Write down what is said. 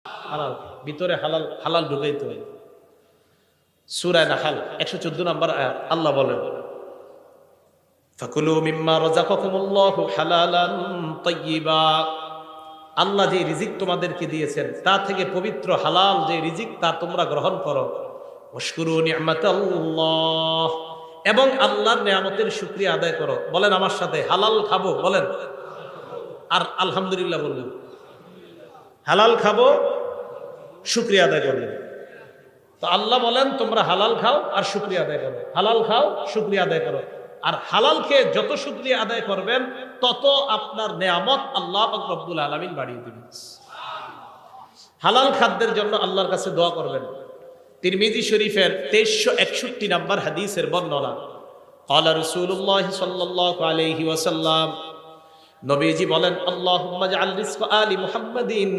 হালাল, ভিতরে হালাল, হালাল ঢুকাইতে হয়। সূরা নাহল 114 নম্বর আয়াত আল্লাহ বলেন, ফাকুলু মিম্মা রাযাকাকুমুল্লাহু হালালান তাইয়্যিবা। আল্লাহ যে রিজিক তোমাদেরকে দিয়েছেন তা থেকে পবিত্র হালাল যে রিজিক তা তোমরা গ্রহণ করো। ওয়াশকুরু নি'মাতাল্লাহ, এবং আল্লাহর নিয়ামতের শুকরিয়া আদায় করো। বলেন আমার সাথে, হালাল খাবো বলেন, আর আলহামদুলিল্লাহ বললেন। হালাল খাবো, শুকরিয়া আদায় করলেন। তো আল্লাহ বলেন তোমরা হালাল খাও আর শুকরিয়া আদায় করো, হালাল খাও শুকরিয়া আদায় করো। আর হালাল খেয়ে যত শুকরিয়া আদায় করবেন তত আপনার নেয়ামত আল্লাহ পাক রব্বুল আলামিন বাড়িয়ে দিবেন। হালাল খাদ্যের জন্য আল্লাহর কাছে দোয়া করবেন। তিরমিজি শরীফের 2361 নম্বর হাদিসের বর্ণনা, ক্বালা রাসূলুল্লাহ সাল্লাল্লাহু আলাইহি ওয়াসাল্লাম, নবীজি বলেন, আল্লাহুম্মা জাআল রিজকা আলি মুহাম্মাদিন